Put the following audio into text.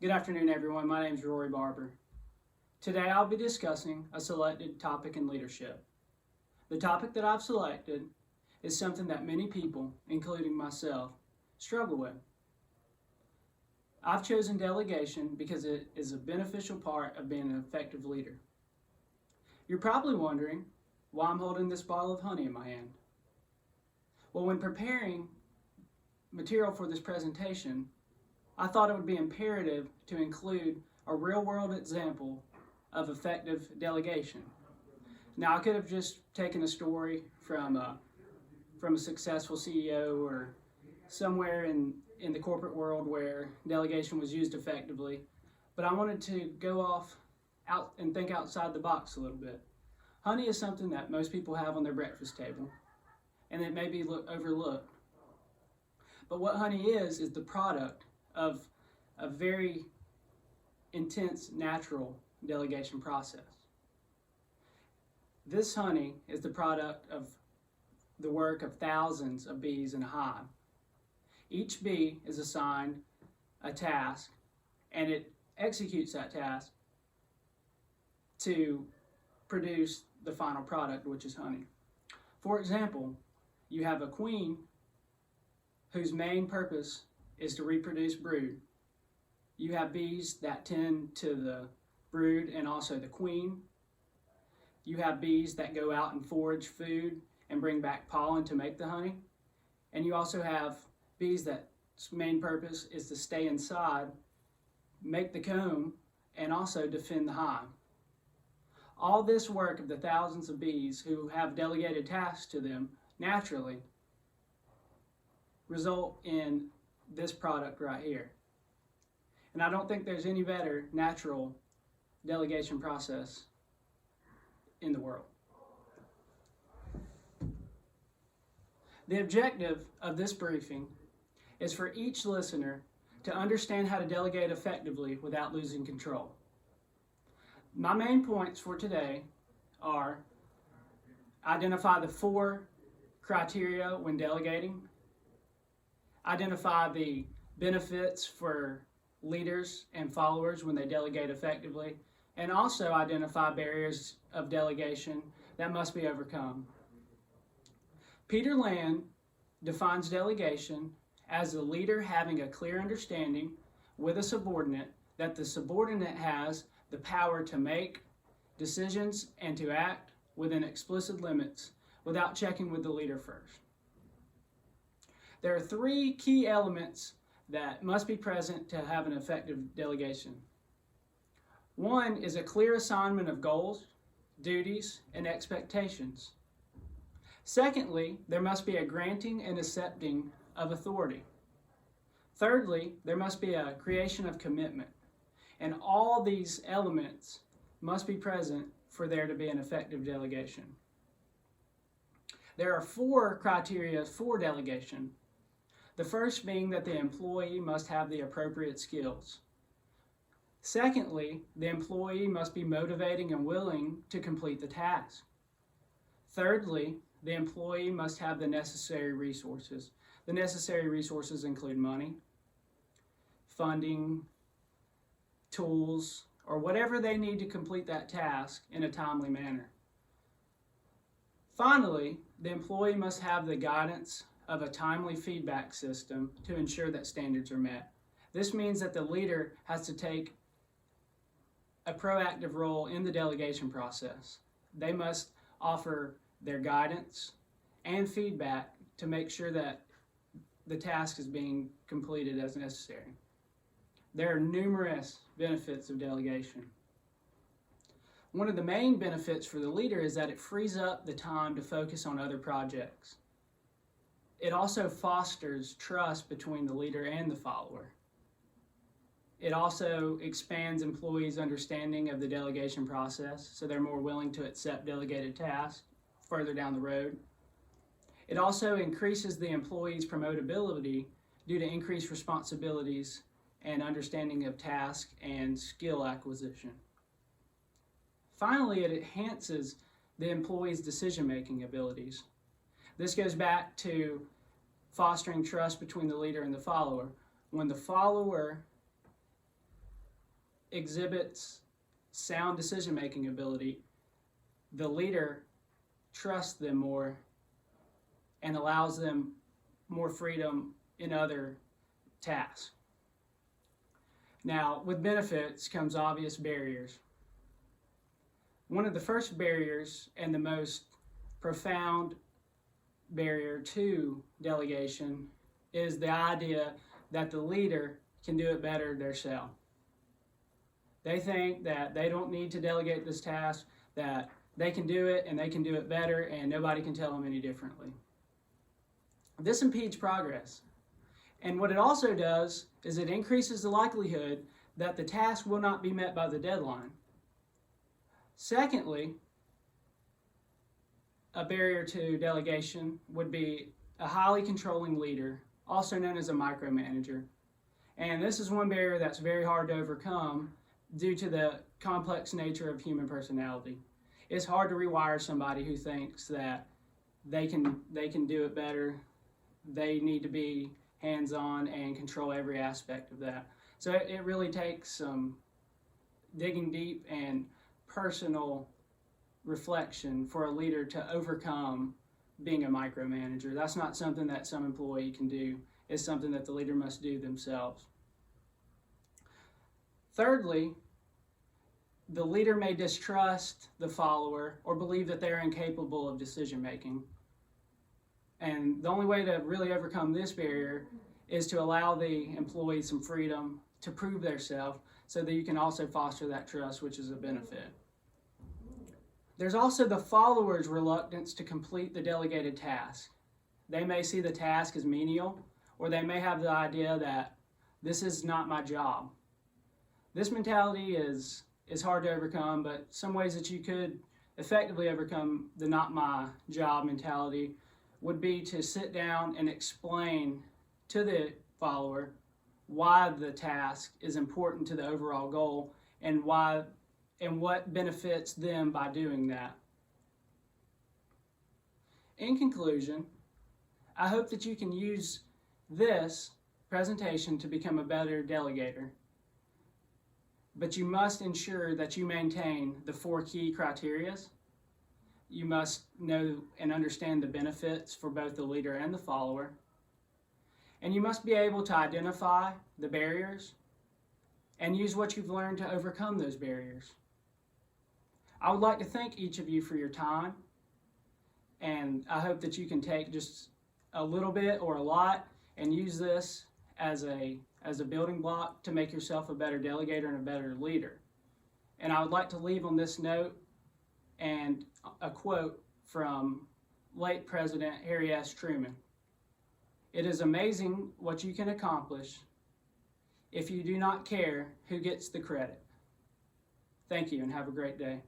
Good afternoon, everyone. My name is Barber. Today I'll be discussing a selected topic in leadership. The topic that I've selected is something that many people, including myself, struggle with. I've chosen delegation because it is a beneficial part of being an effective leader. You're probably wondering why I'm holding this bottle of honey in my hand. Well, when preparing material for this presentation, I thought it would be imperative to include a real-world example of effective delegation. Now, I could have just taken a story from a successful CEO or somewhere in the corporate world where delegation was used effectively, but I wanted to go out and think outside the box a little bit. Honey is something that most people have on their breakfast table, and it may be overlooked. But what honey is the product of a very intense natural delegation process. This honey is the product of the work of thousands of bees in a hive. Each bee is assigned a task, and it executes that task to produce the final product, which is honey. For example, you have a queen whose main purpose is to reproduce brood. You have bees that tend to the brood and also the queen. You have bees that go out and forage food and bring back pollen to make the honey. And you also have bees that main purpose is to stay inside, make the comb, and also defend the hive. All this work of the thousands of bees who have delegated tasks to them naturally result in this product right here. And I don't think there's any better natural delegation process in the world. The objective of this briefing is for each listener to understand how to delegate effectively without losing control. My main points for today are: identify the 4 criteria when delegating, identify the benefits for leaders and followers when they delegate effectively, and also identify barriers of delegation that must be overcome. Peter Land defines delegation as the leader having a clear understanding with a subordinate that the subordinate has the power to make decisions and to act within explicit limits without checking with the leader first. There are 3 key elements that must be present to have an effective delegation. 1 is a clear assignment of goals, duties, and expectations. Secondly, there must be a granting and accepting of authority. Thirdly, there must be a creation of commitment. And all these elements must be present for there to be an effective delegation. There are 4 criteria for delegation. The first being that the employee must have the appropriate skills. Secondly, the employee must be motivating and willing to complete the task. Thirdly, the employee must have the necessary resources. The necessary resources include money, funding, tools, or whatever they need to complete that task in a timely manner. Finally, the employee must have the guidance of a timely feedback system to ensure that standards are met. This means that the leader has to take a proactive role in the delegation process. They must offer their guidance and feedback to make sure that the task is being completed as necessary. There are numerous benefits of delegation. One of the main benefits for the leader is that it frees up the time to focus on other projects. It also fosters trust between the leader and the follower. It also expands employees' understanding of the delegation process, so they're more willing to accept delegated tasks further down the road. It also increases the employee's promotability due to increased responsibilities and understanding of task and skill acquisition. Finally, it enhances the employee's decision-making abilities. This goes back to fostering trust between the leader and the follower. When the follower exhibits sound decision-making ability, the leader trusts them more and allows them more freedom in other tasks. Now, with benefits comes obvious barriers. One of the first barriers and the most profound barrier to delegation is the idea that the leader can do it better themselves. They think that they don't need to delegate this task, that they can do it and they can do it better and nobody can tell them any differently. This impedes progress. And what it also does is it increases the likelihood that the task will not be met by the deadline. Secondly, a barrier to delegation would be a highly controlling leader, also known as a micromanager. And this is one barrier that's very hard to overcome due to the complex nature of human personality. It's hard to rewire somebody who thinks that they can do it better. They need to be hands-on and control every aspect of that. So it really takes some digging deep and personal reflection for a leader to overcome being a micromanager. That's not something that some employee can do. It's something that the leader must do themselves. Thirdly, the leader may distrust the follower or believe that they're incapable of decision making. And the only way to really overcome this barrier is to allow the employee some freedom to prove themselves so that you can also foster that trust, which is a benefit. There's also the follower's reluctance to complete the delegated task. They may see the task as menial, or they may have the idea that this is not my job. This mentality is hard to overcome, but some ways that you could effectively overcome the not my job mentality would be to sit down and explain to the follower why the task is important to the overall goal and what benefits them by doing that. In conclusion, I hope that you can use this presentation to become a better delegator. But you must ensure that you maintain the 4 key criteria. You must know and understand the benefits for both the leader and the follower. And you must be able to identify the barriers and use what you've learned to overcome those barriers. I would like to thank each of you for your time, and I hope that you can take just a little bit or a lot and use this as a building block to make yourself a better delegator and a better leader. And I would like to leave on this note and a quote from late President Harry S. Truman. "It is amazing what you can accomplish if you do not care who gets the credit." Thank you and have a great day.